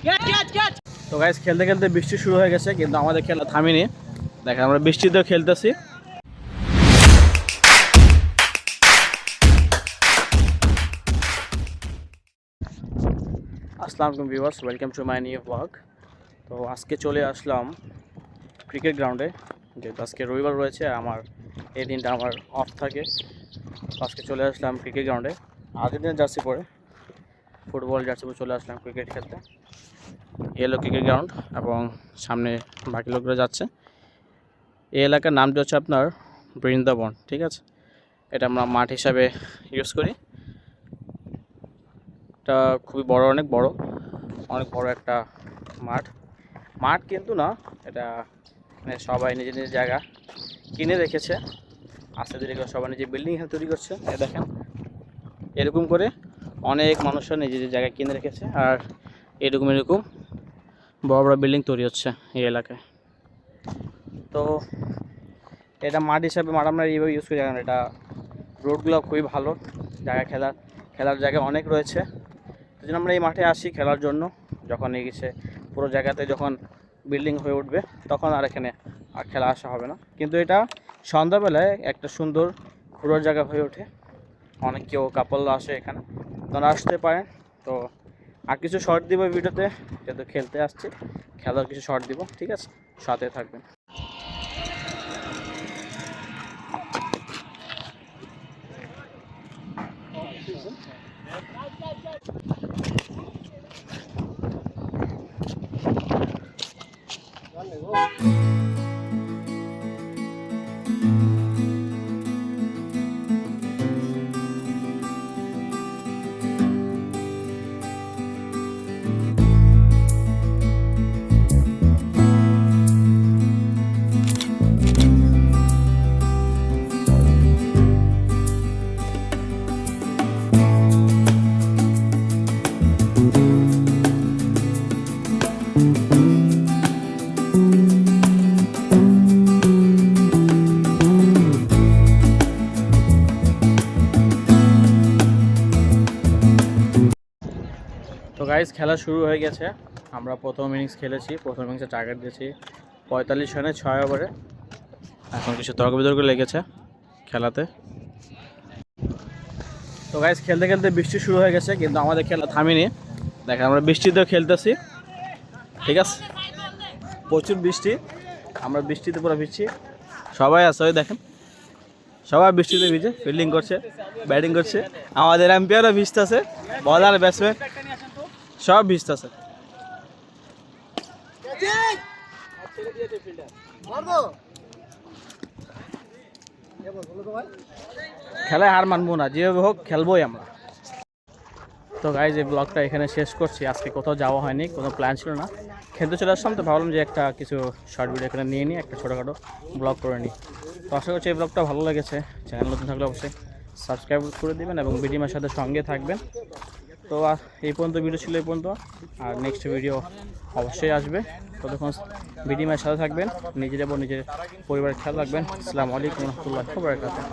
তো গাইস খেলতে খেলতে বৃষ্টি শুরু হয়ে গেছে, কিন্তু আমাদের খেলা থামেনি। দেখেন আমরা বৃষ্টিতেও খেলতেছি। আসসালামু আলাইকুম viewers, welcome to my new blog. তো আজকে চলে আসলাম ক্রিকেট গ্রাউন্ডে, যেহেতু আজকে রবিবার রয়েছে, আমার এই দিনটা আমার অফ থাকে। আজকে চলে আসলাম ক্রিকেট গ্রাউন্ডে আর্জেন্টিনা জার্সি পরে, ফুটবল জার্সি পরে চলে আসলাম ক্রিকেট খেলতে। এলো ক্রিকেট গ্রাউন্ড এবং সামনে বাকি লোকরা যাচ্ছে। এই এলাকার নামটি হচ্ছে আপনার বৃন্দাবন, ঠিক আছে। এটা আমরা মাঠ হিসাবে ইউজ করি। এটা খুবই বড়, অনেক বড় একটা মাঠ কিন্তু না, এটা মানে সবাই নিজের নিজের জায়গা কিনে রেখেছে। আস্তে ধীরে করে সবাই নিজে বিল্ডিং এখানে তৈরি করছে। দেখেন এরকম করে অনেক মানুষরা নিজেদের জায়গা কিনে রেখেছে, আর এরকম বড় বড় বিল্ডিং তৈরি হচ্ছে এই এলাকায়। তো এটা মাঠ হিসাবে আমরা এইভাবে ইউজ করি, কারণ এটা রোডগুলো খুবই ভালো জায়গা, খেলার জায়গা অনেক রয়েছে। তো জন্য আমরা এই মাঠে আসি খেলার জন্য। যখন এই গেছে পুরো জায়গাতে যখন বিল্ডিং হয়ে উঠবে, তখন আর এখানে আর খেলা আসা হবে না। কিন্তু এটা সন্ধ্যাবেলায় একটা সুন্দর ঘোরার জায়গা হয়ে ওঠে। অনেক কেউ কাপলরা আসে এখানে, তারা আসতে পারেন। তো আর কিছু শর্ট দিব ভিডিওতে, যেহেতু খেলতে আসছি, খেলার কিছু শর্ট দিব, ঠিক আছে, সাথে থাকবেন। তো গাইজ খেলা শুরু হয়ে গেছে। আমরা প্রথম ইনিংস খেলেছি, প্রথম ইনিংসে টার্গেট দিয়েছি 45 রানে 6 ওভারে। এখন কিছু তর্ক বিতর্ক লেগেছে খেলাতে। তো গাইজ খেলতে খেলতে বৃষ্টি শুরু হয়ে গেছে, কিন্তু আমাদের খেলা থামেনি। দেখেন আমরা বৃষ্টিতেও খেলতেছি, ঠিক আছে। প্রচুর বৃষ্টি, আমরা বৃষ্টিতে পুরো ভিজছি। সবাই আছে, ওই দেখেন সবাই বৃষ্টিতে ভিজে ফিল্ডিং করছে, ব্যাটিং করছে। আমাদের এম্পায়ারও ভিজতেছে, বলার ব্যাটসম্যান সব ভিজতেছে। খেলায় হার মানবো না, যেভাবে হোক খেলবোই আমরা। তো গাইজ এই ব্লগটা এখানে শেষ করছি। আজকে কোথাও যাওয়া হয়নি, কোনো প্ল্যান ছিল না, খেলতে চলে আসলাম। তো ভাবলাম যে একটা কিছু শর্ট ভিডিও এখানে নিয়ে নিই, একটা ছোটোখাটো ব্লগ করে নিই। তো আশা করছি এই ব্লগটা ভালো লেগেছে। চ্যানেল নতুন থাকলে অবশ্যই সাবস্ক্রাইব করে দেবেন এবং ভিডিওর সাথে সঙ্গে থাকবেন। তো এই পর্যন্ত ভিডিও ছিল, এই পর্যন্ত। আর নেক্সট ভিডিও অবশ্যই আসবে। ততক্ষণ ভিডিওর সাথে থাকবেন, নিজের এবং নিজের পরিবারের খেয়াল রাখবেন। আসসালামু আলাইকুম ওয়া রাহমাতুল্লাহি ওয়া বারাকাতুহু।